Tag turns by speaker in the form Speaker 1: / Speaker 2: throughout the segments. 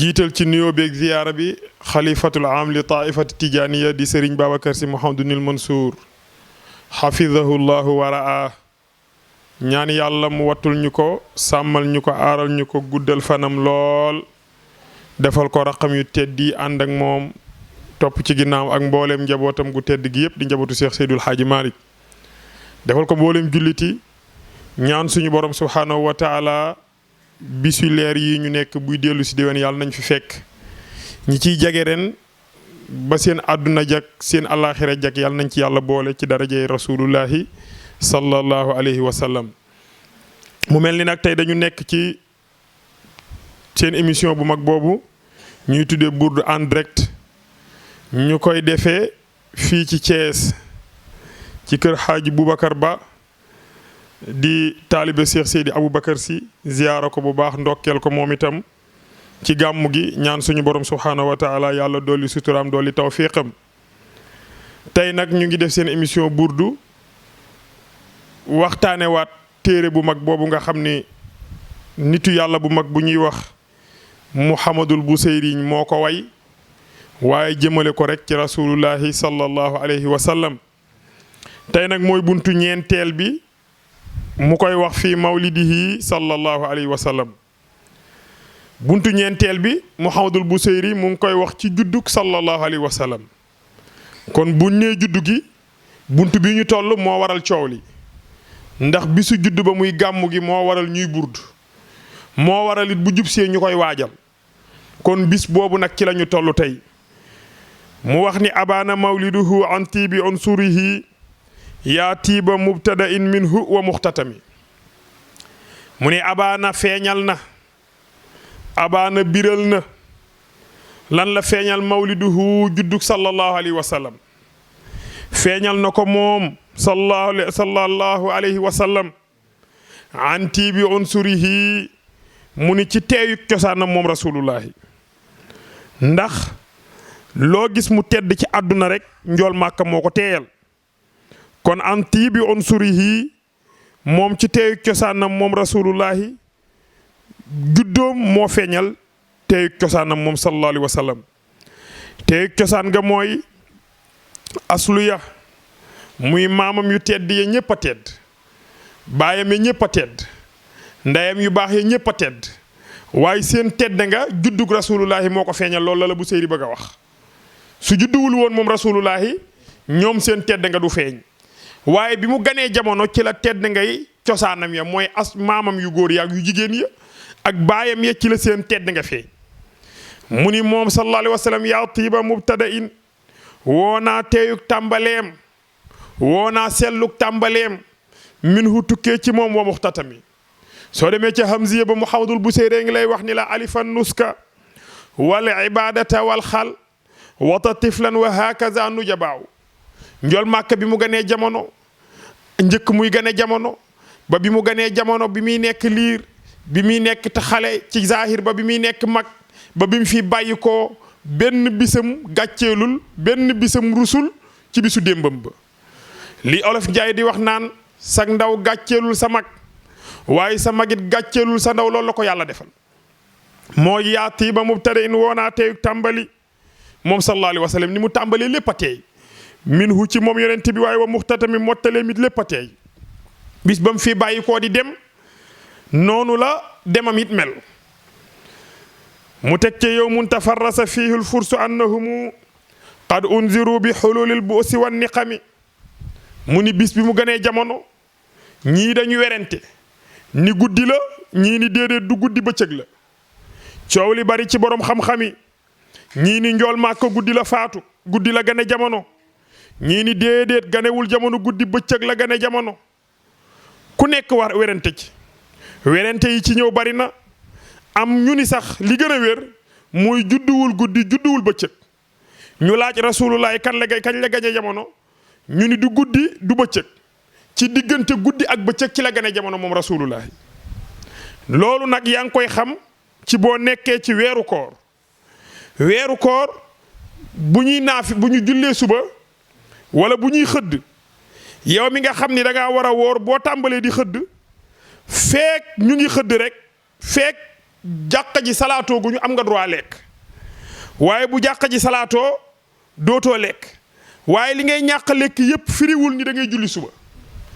Speaker 1: jiital ci nuyoo beeg ziyaara bi xalifatul am li taifati tijaaniya di Serigne Babacar Sy Mouhamadunil Mansour xafidahu llahu wa raa ñaan yàlla mu wattul ñu ko sàmmal ñu ko aaral ñu ko guddal fanam lool defal ko raqam yu teddi ànd ak moom topp ci ginnaaw ak mbooleem njabootam gu tedd gi yëpp di njabootu Cheikh Seydul Xaaji Malick defal ko mbooleem julliti ñaan suñu borom subhaanahu wa taala bisu leer yi ñu nekk buy dellu si déwén yàlla nañ fi fekk ñi ciy jage ren ba seen àdduna jag seen alaxira jag yàlla nañ ci yàlla boole ci darajey rasulullahi sallallahu alayhi wa sallam. mu mel ni nag tey dañu nekk ci seen émission bu mag boobu ñuy tuddee Bourde en direct ñu koy defee fii ci Thiès ci kër Xaaji Boubacar Ba di taalibe Cheikh Seydi Aboubacar Sy ziyaara ko bu baax ndokkeel ko moom itam ci gàmmu gi ñaan suñu borom subhaanahu wa taala yàlla dolli suturaam dolli tawfiqam. tey nag ñu ngi def seen émission burdu waxtaane waat téere bu mag boobu nga xam ni nitu yàlla bu mag bu ñuy wax Muhammadul Busayri moo ko way waaye jëmale ko rek ci rasulullahi sallallahu alayhi wa sallam. tey nag mooy buntu ñeenteel bi mu koy wax fii mawlidihi sallallahu alayhi wa sallam. buntu ñeenteel bi Muhammadul Busayri mu ngi koy wax ci juddug sallallahu alayhi wa sallam. kon bu nee juddu gi buntu bi ñu toll moo waral coow li ndax bisu juddu ba muy gàmmu gi moo waral ñuy burdu moo waral it bu jubsee ñu koy waajal kon bis boobu nag ci la ñu toll tey mu wax ni abaana mawliduhu an tiibi unsurihi yaa tiiba mubtada in minhu wa muxtatami mu ne abaana feeñal na abaana biral na lan la feeñal mawliduhu juddug sallallahu alayhi wa sallam feeñal na ko moom sallallahu alayhi wa sallam an tiibi unsurihi mu ni ci teeyuk cosaanam moom rasulullahi ndax loo gis mu tedd ci àdduna rek njool màkka moo ko teeyal kon an tiibi unsurihi moom ci teeyuk cosaanam moom rasulullahi juddoom moo feeñal teeyuk cosaanam moom sallallahu alayhi wa sallam teeyuk cosaan nga mooy aslu ya muy maamam yu tedd ya ñëpp a tedd baayam ya ñëpp a tedd ndeyam yu baax ya ñëpp a tedd waaye seen tedd nga juddug rasulullahi moo ko feeñal loolu la bu Seydi bëgg a wax su judduwul woon moom rasulullahi ñoom seen tedd nga du feeñ waaye bi mu ganee jamono ci la tedd ngay cosaanam ya mooy as maamam yu góor ya ak yu jigéen ya ak baayam ya ci la seen tedd nga feeñ mu ni moom sallallahu alayhi wa sallam yaa tiiba mubtada in woo naa teeyuk tàmbaleem woo naa selluk tàmbaleem min hu tukkee ci moom wa muxtatami soo demee ca hamziya ba Muhammadul Busayri ngi lay wax ni la alifan nuska wal ibadata wal xal wata tiflan wa hakaza nu jabaaw njol màkk bi mu ganee jamono njëkk muy gane jamono ba bi mu ganee jamono bi muy nekk liir bi muy nekk te xale ci zahir ba bi muy nekk mag ba bi mu fi bàyyi ko benn bisam gàcceelul benn bisam rusul ci bisu démbam ba li olof Njaay di wax naan sa ndaw gàcceelul sa mag waaye sa magit gàcceelul sa ndaw loolu la ko yàlla defal mooy yaa tiiba mubtada in woonaa teeyu tàmbali moom sallallahu alayhi wa sallam ni mu tàmbalee lépp a teey min hu ci moom yonent bi waaye wa muxtatami mottalee mit lépp a teey bis ba mu fi bàyyi koo di dem noonu la demam it mel mu teg ci yawmun tafarrasa fiihi l-fursu annahumu qad unziru bi xululil bu'si wan niqami mu ni bis bi mu gënee jamono ñii dañu werante ni guddi la ñii ni déedéet du guddi bëccëg la coow li bari ci borom xam-xami ñii ni njool màkka guddi la faatu guddi la gane jamono ñii ni déedéet ganewul jamono guddi bëccëg la gane jamono ku nekk war werante ci werante yi ci ñëw bari na am ñu ni sax li gën a wér mooy judduwul guddi judduwul bëccëg ñu laaj rasulullahi kañ la gane jamono ñu ni du guddi du bëccëg ci diggante guddi ak bëccëg ci la gane jamono moom rasulullahi loolu nag yaa ngi koy xam ci boo nekkee ci weeru koor bu ñuy naafi bu ñu jullee suba wala bu ñuy xëdd yow mi nga xam ni da ngaa war a woor boo tàmbalee di xëdd feek ñu ngi xëdd rek feek jàkka ji salaatoo gu ñu am nga droit lekk waaye bu jàkka ji salaatoo dootoo lekk waaye li ngay ñàkk lekk yépp firiwul ni da ngay julli suba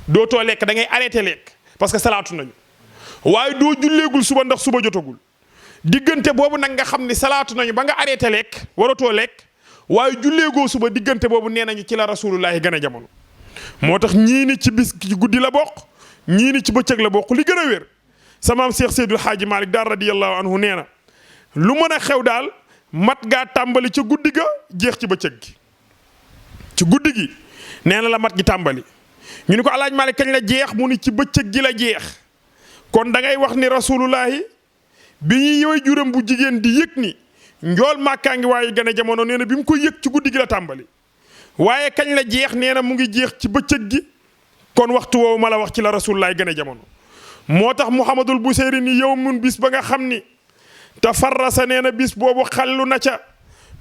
Speaker 1: dootoo lekk da ngay arrêté lekk parce que salaatu nañu waaye doo julleegul suba ndax suba jotagul diggante boobu nag nga xam ni salaatu nañu ba nga arrêté lekk waratoo lekk waaye julleegoo suba diggante boobu nee nañu ci la rasulullahi gën a jamono moo tax ñii ni ci bis ci guddi la bokk ñii ni ci bëccëg la bokk li gën a wér samaam Cheikh Seydul Haaji Malick daal radiyallahu anhu nee na lu mën a xew daal mat gaa tàmbali ca guddi ga jeex ci bëccëg gi ci guddi gi nee na la mat gi tàmbali ñu ni ko alaaj Malick kañ la jeex mu ni ci bëccëg gi la jeex kon da ngay wax ni rasulullahi bi ñuy yoy juram bu jigéen di yëg ni njool màkkaa ngi waaye gën a jamono nee na bi mu ko yëg ci guddi gi la tàmbali waaye kañ la jeex nee na mu ngi jeex ci bëccëg gi kon waxtu woowu ma la wax ci la rasulullahi gën a jamono moo tax Muhammadul Busayri ni yow mun bis ba nga xam ni tafarrasa nee na bis boobu xallu na ca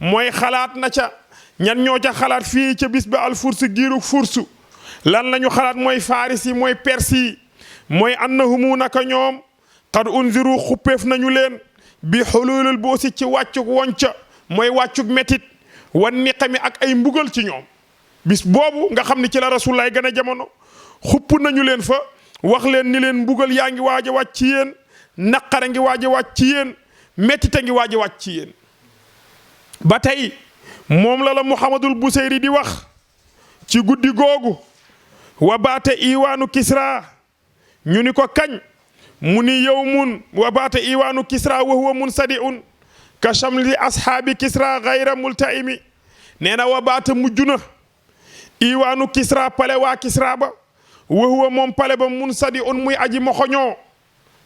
Speaker 1: mooy xalaat na ca ñan ñoo ca xalaat fii ca bis ba alfursu giiru fursu lan la ñu xalaat mooy faris yi mooy persi yi mooy annahumu naka ñoom qad unziru xuppeef nañu leen bi xululul boosi ci wàccug wonca mooy wàccug métit wan niqami ak ay mbugal ci ñoom bis boobu nga xam ni ci la rasulullaay gën a jamono xupp nañu leen fa wax leen ni leen mbugal yaa ngi waaj a wàcc ci yéen naqara ngi waaj a wàcc ci yéen métita ngi waaj a wàcc ci yéen ba tey moom la Muhammadul Busayri di wax ci guddi googu wa baata iwaanu Kisra ñu ni ko kañ mu ni yawmun wa baata iwaanu Kisra wa huwa munsadi'un ka shamli ashaabi Kisra gayra multaimi nee na wa baata mujj na iwaanu Kisra pale waa Kisra ba wa huwa moom pale ba munsadi'un muy aji moxoñoo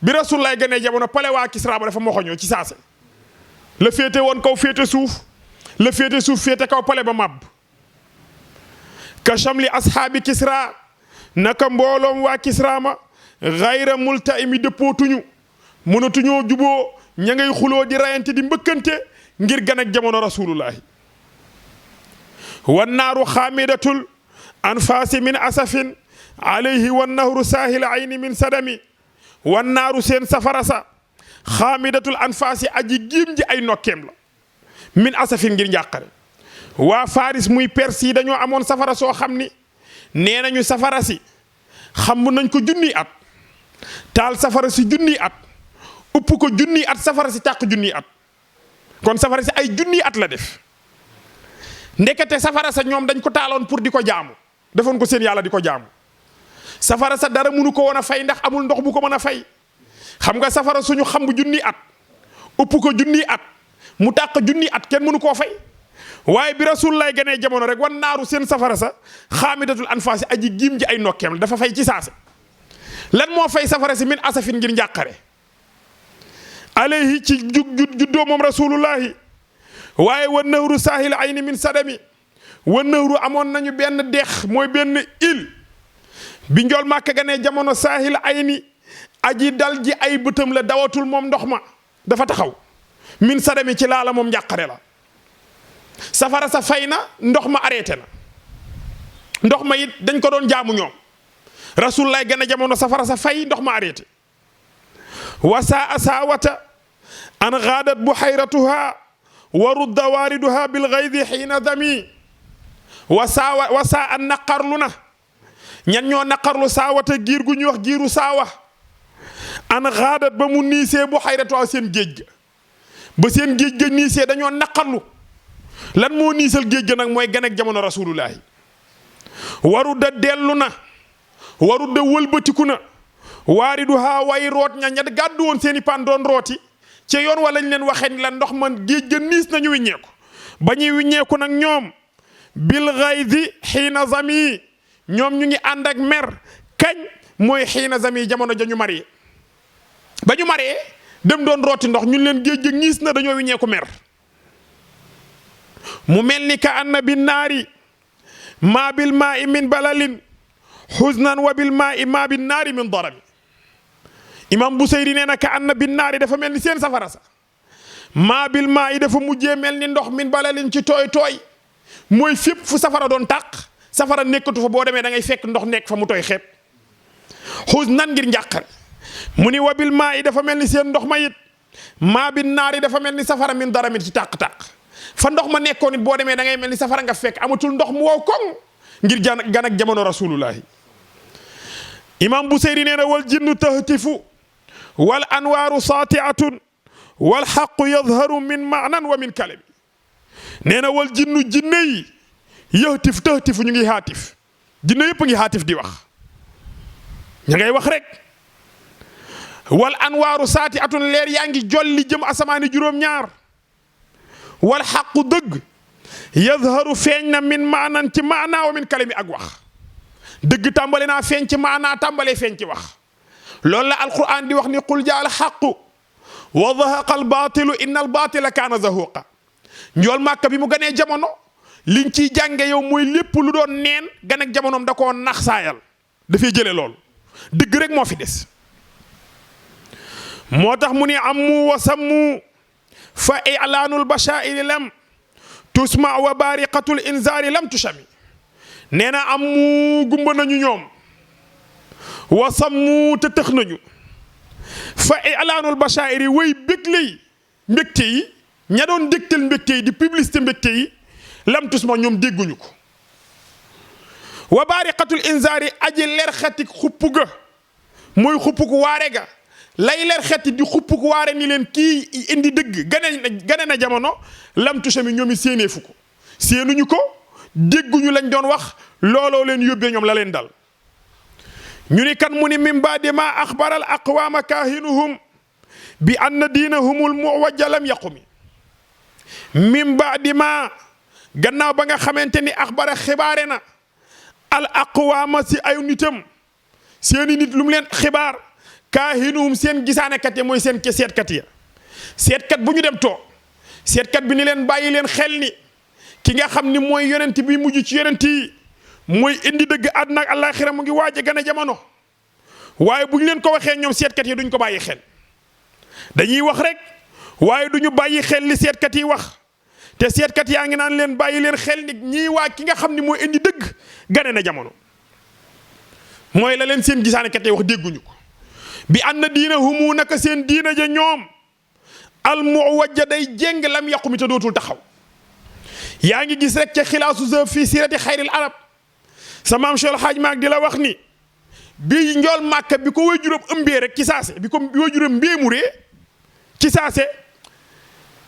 Speaker 1: bi Rasulullah gënee jamono pale waa Kisra ba dafa moxoñoo ci saase la féete woon kaw féete suuf la féete suuf féete kaw pale ba màbb ka shamli ashaabi Kisra naka mbooloom waa Kisra ma gayra multaimi dëppootuñu mënatuñoo juboo ña ngay xuloo di rayante di mbëkkante ngir gan ak jamono rasulullahi wan naaru xaamidatul anfaasi min asafin alayhi wan nahru saahil ayni min sadami wan naaru seen safara sa xaamidatul anfaasi aji giim ji ay nokkeem la min asafin ngir njàqare waa Faris muy Perse yi dañoo amoon safara soo xam ni nee nañu safara si xam nañ ko junniy at taal safara si junniy at upp ko junniy at safara si tàq junniy at kon safara si ay junniy at la def ndekete safara sa ñoom dañ ko taaloon pour di ko jaamu defoon ko seen yàlla di ko jaamu safara sa dara mënu ko woon a fay ndax amul ndox bu ko mën a fay xam nga safara suñu xam bu junniy at upp ko junniy at mu tàq junniy at kenn mënu koo fay waaye bi Rasulullah gënee jamono rek wan naaru seen safara sa xaamidatul anfaasi aji giim ji ay nokkeem la dafa fay ci saase lan moo fay safara si min asafin ngir njàqare alayhi ci juddoo moom rasulullahi waaye wan nahru saahil ayni min sadami wan nahru amoon nañu benn dex mooy benn île bi njool Màkka gënee jamono saahil ayni aji dal ji ay bëtam la dawatul moom ndox ma dafa taxaw min sadami ci laala moom njàqare la safara sa fay na ndox ma arrêté na ndox ma it dañ ko doon jaamu ñoom rasulullah gën a jamono safara sa fay ndox ma arrêté wasa asawata an gaadat buhayratuha wa rudda waariduha bil gaydi xiina dami wasa an naqarlu na ñan ñoo naqarlu saawata giir gu ñuy wax giiru saawa an gaadat ba mu niisee buhayratuha seen géej ga ba seen géej ga niisee dañoo naqarlu lan moo niisal géej ga nag mooy gan ak jamono rasulullahi waru da dellu na waru da wëlbatiku na waaridu haa way root ña gàddu woon seen i pan doon rooti ci yoon wala ñu leen waxee ni la ndox man géej ga niis nañu wiññeeku ba ñuy wiññeeku nag ñoom bil ghaydi xiina zami ñoom ñu ngi ànd ak mer kañ mooy xiina zami jamono ja ñu maree ba ñu maree dem doon rooti ndox ñun leen géej ga niis na dañoo wiññeeku mer mu mel ni ka anna bin naari maa bil maa i min balalin xusnan wa bil maa i maa bin naari min darami imam Busayri nee na ka anna bin naari dafa mel ni seen safara sa maa bil maa i dafa mujjee mel ni ndox min balalin ci tooy tooy mooy fépp fu safara doon tàq safara nekkatu fa boo demee da ngay fekk ndox nekk fa mu tooy xeeb xusnan ngir njàqare mu ni wa bil maa i dafa mel ni seen ndox ma it maa bi naari dafa mel ni safara min dara mit ci tàq-tàq fa ndox ma nekkoon it boo demee da ngay mel ni safara nga fekk amatul ndox mu wow koŋ ngir gan ak jamono rasulullahi. imam Busayri nee na wal jinnu tahtifu wal anwaaru saatiatun wal xaqu yadharu min maanan wa min kalami. nee na wal jinnu jinne yi yahtif tahtifu ñu ngi haatif jinne yëpp ngi haatif di wax ña ngay wax rek. wal anwaaru saati atun leer yaa ngi jolli jëm asamaani juróom-ñaar wal xaqu dëgg yadharu feeñ na min maanan ci maanaa wa min kalami ak wax dëgg tàmbale naa feeñ ci maanaa tàmbalee feeñ ci wax loolu la alquran di wax ni qul jaa al xaqu wa zahaqa al baatilu inna al baatila kaana zahuqa. njool màkka bi mu ganee jamono liñ ciy jànge yow mooy lépp lu doon neen gan ak jamonoom da koo nax saayal dafay jële lool dëgg rek moo fi des. moo tax mu ni ammu wa sammu fa i'laanul bashaa'iri lam tusma wa baariqatul inzaari lam tushami. nee na ammu gumba nañu ñoom wa sammu te tëx nañu fa i'laanul bashaa'iri way bégley mbégte yi ña doon dégtal mbégte yi di publicité mbégte yi lam tusma ñoom dégguñu ko. wa baariqatul inzaari aji leer xatik xupp ga mooy xupp ku waare ga lay leer xetti di xupp ku waare ni leen kii indi dëgg gane na jamono lam tushami ñoom i séeneefu ko séenuñu ko dégguñu lañ doon wax looloo leen yóbbee ñoom la leen dal. ñu ni kan mu ni min baadi ma axbaral aqwaama kaahinuhum bi anna diinahumul muwajja lam yaqumi. min baadi ma gannaaw ba nga xamante ni axbara xibaare na al aqwaama si ay nitam seeni nit lu mu leen xibaar kaahinuhum seen gisaanekat ya mooy seen seetkat ya. seetkat bu ñu dem toog seetkat bi ni leen bàyyi leen xel ni ki nga xam ni mooy yonent bi mujj ci yonent yi mooy indi dëgg àdduna ak àllaaxira mu ngi waaj a gane jamono. waaye bu ñu leen ko waxee ñoom seetkat yi duñ ko bàyyi xel dañuy wax rek waaye duñu bàyyi xel li seetkat yi wax te seetkat yaa ngi naan leen bàyyi leen xel ni ñii waa ki nga xam ni mooy indi dëgg gane na jamono. mooy la leen seen gisaanekat yi wax dégguñu ko. bi anna diinahumu naka seen diina ja ñoom al muwajja day jéng lam yaqumi te dootul taxaw. yaa ngi gis rek ca xilaasu za fii sirati xayril arab sa maam Cheikh El Hadj Maag di la wax ni bi njool màkka bi ko waajuram ëmbee rek ci saase bi ko waajuram mbéemuree ci saase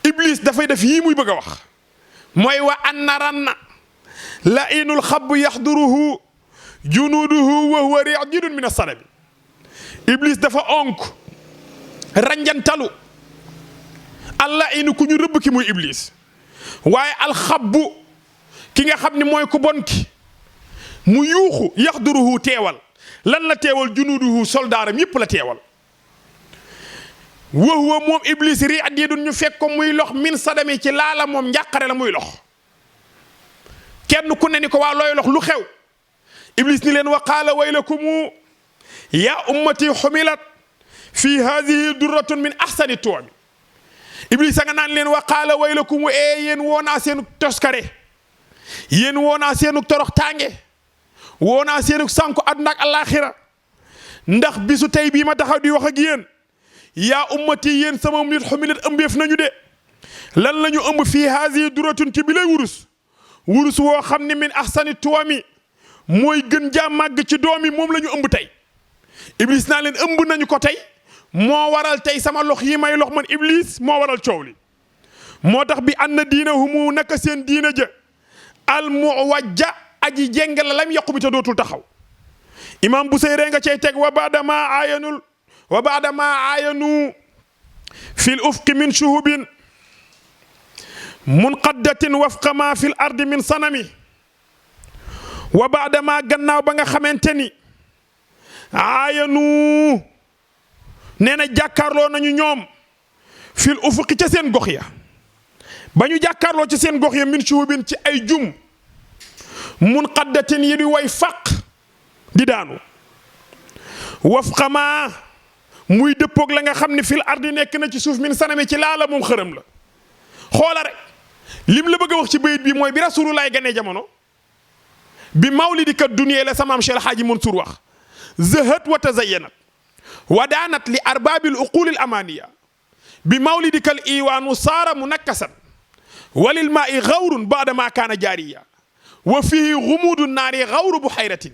Speaker 1: iblis dafay def yii muy bëgg a wax mooy wa anna ranna la inul xabb yaxduruhu junuuduhu wa huwa ri'jidun min as-sanabi. iblis dafa onk ranjantalu allah inu ku ñu rëbb ki muy iblis waaye alxabbu ki nga xam ni mooy ku bon ki mu yuuxu yaxduruhu teewal lan la teewal junuuduhu soldaaram yépp la teewal. wa huwa moom iblis ri'jidun ñu fekk ko muy lox min sadami ci laala moom njàqare la muy lox kenn ku ne ni ko waa looy lox lu xew iblis ni leen wa qaala waylakumu yaa ummati xumilat fi hadihi durratun min ahsani tuwabi. iblis a nga naan leen wa qaala waylakum yéen woonaa seenu toskare yéen woonaa seenu torox tànge woonaa seenu sànku àdduna ak alaaxira ndax bisu tey bii ma taxaw di wax ak yéen yaa ummati yéen sama nit xumilat ëmbeef nañu de lan la ñu ëmb fii hadihi durratun ci bi lay wurus woo xam ne min ahsani tuwami mooy gën jaa màgg ci doom yi moom la ñu ëmb tey. iblis naa leen ëmb nañu ko tey moo waral tey sama lox yi may lox man iblis moo waral coow li moo tax bi anna diinahumu naka seen diina ja al muwajja aji jéng la lam yaqu bi te dootul taxaw. imam Busayri nga cay teg wa baadama aayanu fil ufqi min shuhubin munqaddatin wafqa ma fil ardi min sanami. wa baadama gannaaw ba nga xamante ni aayanu nee na jàkkaarloo nañu ñoom fil ufuqi ca seen gox ya ba ñu jàkkaarloo ca seen gox ya min shuhubin ci ay jum munqaddatin yi di way faq di daanu wafqa ma muy dëppoog la nga xam ne fil ardi nekk na ci suuf min sanami ci laala moom xërëm la. xoola rek lim la bëgg a wax ci bayit bi mooy bi rasulullaay ganee jamono bi mawlidika dunya la samaam Cheikh El Hadji Mansour wax zahat wa tazayyanat wa daanat li arbaabil uqulil amaniya bi mawlidika al iwaanu saara munakkasan walil maa'i gawrun baada ma kaana jaariya wa fihi gumuudu naari gawru buxayratin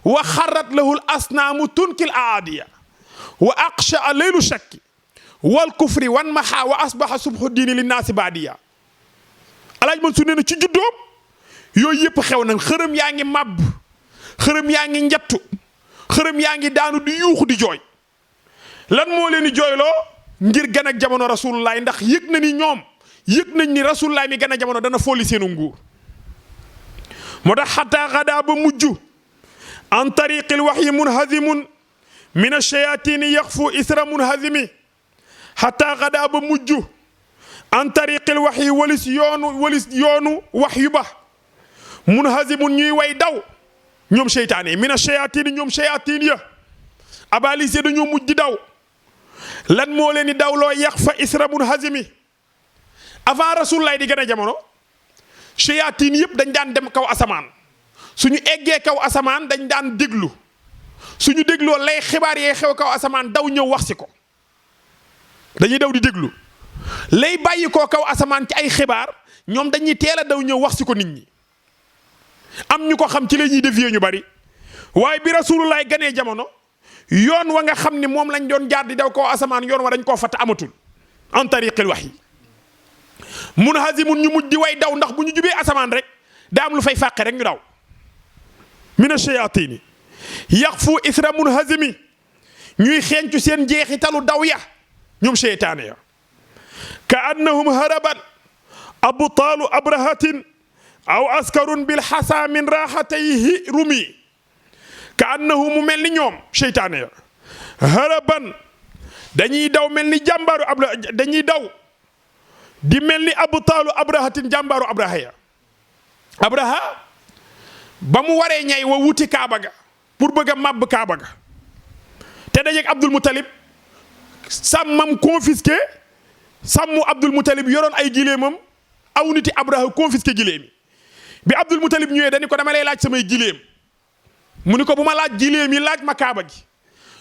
Speaker 1: wa xarrat lahu l asnaamu tunkil aadiya wa aqsha leylu shakki wal kufri wan maxa wa asbaxa subhu diini linnaasi baadiya alaaj Mansuur nee na ci juddoom yooyu yëpp xew na xërëm yaa ngi màbb xërëm yaa ngi njattu xërëm yaa ngi daanu di yuuxu di jooy lan moo leen di jooyloo ngir gan ak jamono rasulullah ndax yëg na ni ñoom yëg nañ ni rasulullah mi gan ak jamono dana folli seenu nguur moo tax xataa xadaa ba mujj an tariqil waxyi munhazimun min ash-shayaatini yaxfu isra munhazimi xataa xadaa ba mujj an tariqil waxyi walis yoonu wax yu ba munhazimun ñuy way daw ñoom seytaane yi min ash-shayaatini ñoom shayaatin ya abalise dañoo mujj di daw lan moo leen di daw loo yax fa isra munhazimi avant rasulullah di gën a jamono shayaatin yëpp dañ daan dem kaw asamaan suñu eggee kaw asamaan dañ daan déglu suñu dégloo lay xibaar yee xew kaw asamaan daw ñëw wax si ko dañuy daw di déglu lay bàyyi koo kaw asamaan ci ay xibaar ñoom dañuy teel a daw ñëw wax si ko nit ñi am ñu ko xam ci la ñuy dévier ñu bari waaye bi rasulullah ganee jamono yoon wa nga xam ni moom lañ doon jaar di daw kaw asamaan yoon wa dañ koo fatt amatul an tariqil wahyi munhazimun ñu mujj di way daw ndax bu ñu jubee asamaan rek daa am lu fay fàqe rek ñu daw mina shayaatini yaxfu isra munhazimi ñuy xeeñcu seen jeexitalu daw ya ñoom seytaane ya ka annahum haraban abtaalu abrahatin aw askarun bil xasa min raaxatayhi rumi ka annahu mu mel ni ñoom seytaane ya haraban dañuy daw mel ni jàmbaaru dañuy daw di mel ni abtaalu abrahatin jàmbaaru abraha ya abraha ba mu waree ñay wa wuti kaaba ga pour bëgg a màbb kaaba ga te dajeeg Abdul Muttalib sàmmam confisqué sàmmu Abdul Muttalib yoroon ay gileemam aw niti abraha confisqué gileem yi bi Abdul Muttalib ñëwee dañu ko dama lay laaj samay gileem mu ni ko bu ma laaj gileem yi laaj ma kaaba gi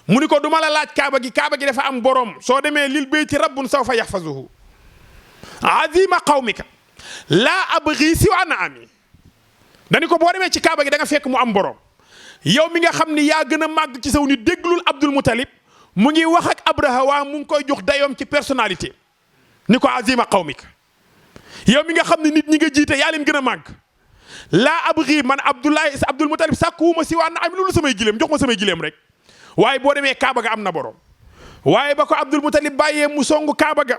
Speaker 1: mu ni ko du ma la laaj kaaba gi dafa am borom soo demee lil bayti rabbun sawfa yaxfazuhu azima qawmika laa abghi siwa naami dañu ko boo demee ci kaaba gi da nga fekk mu am borom yow mi nga xam ni yaa gën a màgg ci saw ni déglul Abdul Muttalib mu ngi wax ak Abraha waa mu ngi koy jox dayoom ci personnalité ni ko azima qawmika yow mi nga xam ne nit ñi nga jiite yaa leen gën a màgg laa abghi man Abdul Muttalib sàkkuwuma si waa na am loolu samay gileem jox ma samay gileem rek waaye boo demee Kaaba ga am na borom waaye ba ko Abdul Muttalib bàyyee mu songu Kaaba ga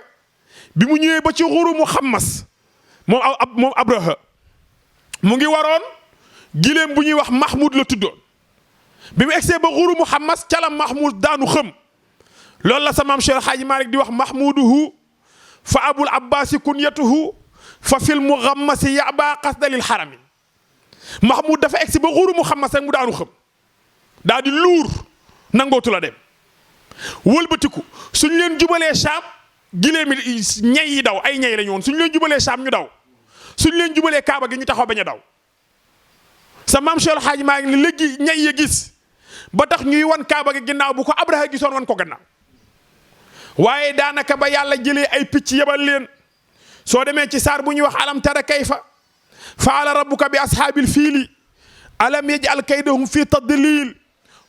Speaker 1: bi mu ñëwee ba ci xuru mu xammas moom Abraha mu ngi waroon gileem bu ñuy wax Mahmoud la tuddoon bi mu egsee ba xuru mu xammas cala Mahmoud daanu xëm loolu la sa maam Cheikh Hadji Malick di wax Mahmouduhu fa abul abbasi kunyatuhu fa fil mughammasi yaba qasdalil xarami Mahmoud dafa egsi ba xuru mu xammas rek mu daanu xëm daa di luur nangootu la dem wëlbatiku suñ leen jubalee Saam gileemi ñay yi daw ay ñay lañu woon suñ leen jubalee Saam ñu daw suñ leen jubalee Kaaba gi ñu taxaw bañ a daw sa maam Cheikh Hadji maa ngi léegi ñay ya gis ba tax ñuy wan Kaaba gi ginnaaw bu ko Abraha gisoon wan ko gannaaw waaye daanaka ba yàlla jëlee ay picc yebal leen soo demee ci saar bu ñuy wax alam tara kayfa faala rabbuka bi ashaabil fiili alam yaj'al kaydahum fi tadlil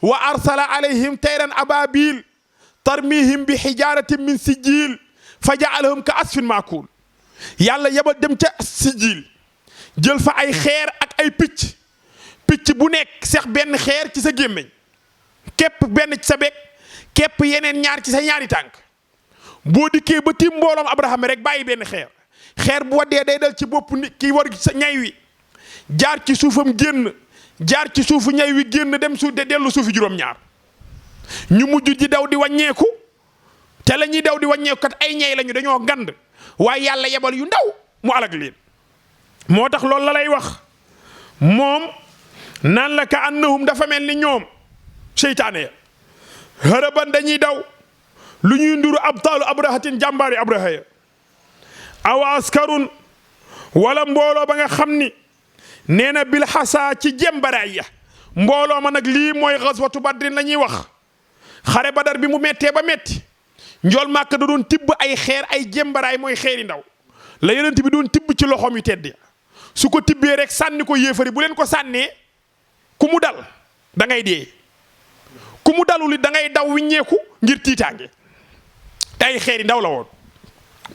Speaker 1: wa arsala alayhim tayran ababil tarmihim bi hijaratin min sijil fa ja'alahum ka asfin maakul yàlla yebal dem ca sijil jël fa ay xeer ak ay picc bu nekk seex benn xeer ci sa gémmiñ képp benn ci sa bekk képp yeneen ñaar ci sa ñaari tànk boo dikkee ba tiim mbooloom Abraham rek bàyyi benn xeer bu waddee day dal ci bopp nit ki war sa ñay wi jaar ci suufam génn jaar ci suufu ñay wi génn dem dellu suufi juróom-ñaar ñu mujj di daw di wàññeeku te la ñuy daw di wàññeeku kat ay ñay lañu dañoo gand waaye yàlla yebal yu ndaw mu alag leen moo tax loolu la lay wax moom naan la ka annahum dafa mel ni ñoom seytaane ya haraban dañuy daw lu ñuy nduru abtaalu abrahatin jàmbaari abraha ya aw askarun wala mbooloo ba nga xam ni nee na bil xasa ci jembaraay ya mbooloo ma nag lii mooy xaswatu badrin la ñuy wax xare badar bi mu mettee ba metti njool màkk da doon tibb ay xeer ay jembaraay mooy xeeri ndaw la yonent bi doon tibb ci loxoom yu tedd ya su ko tibbee rek sànni ko yéefari bu leen ko sànnee ku mu dal da ngay dee ku mu dalul da ngay daw wiññeeku ngir tiitaange te ay xeeri ndaw la woon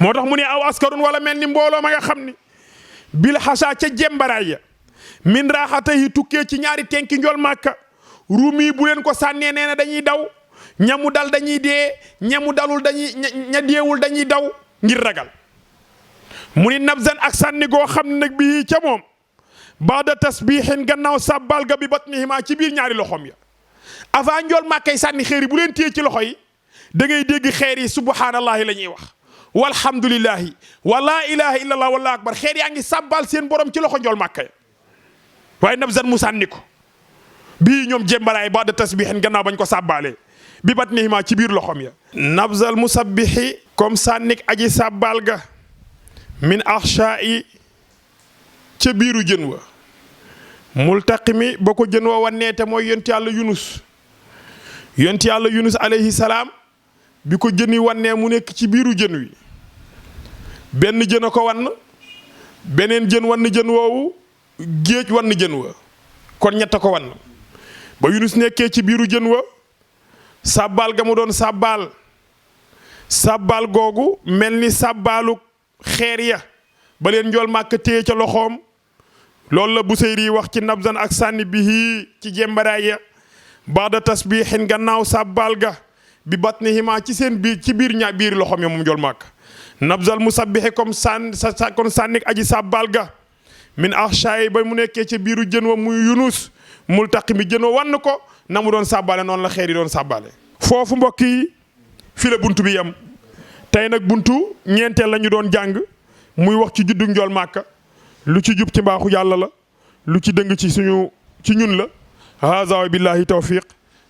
Speaker 1: moo tax mu ne aw askarun wala mel ni mbooloo ma nga xam ni bil xasa ca jembaraay ya min raaxatahi tukkee ci ñaari tenki njool màkka rumi bu leen ko sànnee nee na dañuy daw ñamu dal dañuy dee ñamu dalul dañuy ña deewul dañuy daw ngir ragal mu ni nabzan ak sànni goo xam ne nag bii ca moom baada tasbihin gannaaw sàbbal ga bi batnihima ci biir ñaari loxoom ya avant njool màkkay sànni xeer yi bu leen téye ci loxo yi da ngay dégg xeer yi subhanallahi la ñuy wax walhamdulillahi wa laa ilaha illallah wallahu akbar xeer yaa ngi sàbbal seen borom ci loxo njool màkka ya waaye nabzan mu sànni ko bii ñoom jembaraay baada tasbihin gannaaw bañ ko sàbbaalee bi batnihima ci biir loxoom ya nabzal musabbihi comme sànnik aji sàbbal ga min axsha'i ca biiru jën wa multaqimi ba ko jën wa wanneete mooy yonti yàlla yunus alayhi salaam bi ko jën yi wannee mu nekk ci biiru jën wi benn jën a ko wann beneen jën wann jën woowu géej wann jën wa kon ñett a ko wann ba yunus nekkee ci biiru jën wa sàbbaal ga mu doon sàbbaal googu mel ni sàbbaalu xeer ya ba leen njool màkk téye ca loxoom loolu la Busayri wax ci nabzan ak sànni bihi ci jembaraay ya baada tasbihin gannaaw sàbbaal ga bi batnihima ci seen biir ci biir biir loxoom ya moom njool màkk nabzal musabbihi comme kon sànnik aji sàbbaal ga min axshaay ba mu nekkee ca biiru jën wa muy yunus multaqimi jën wa wann ko na mu doon sàbbaale noonu la xeer yi doon sàbbaale foofu mbokk yi fi la buntu bi yam tey nag buntu ñeenteel la ñu doon jàng muy wax ci juddu njool màkka lu ci jub ci mbaaxu yàlla la lu ci dëng ci ñun la haza wa billahi tawfiq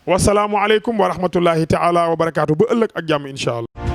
Speaker 1: wasalaamu aleykum wa rahmatullahi taala wa barakaatu ba ëllëg ak jàmm incha allah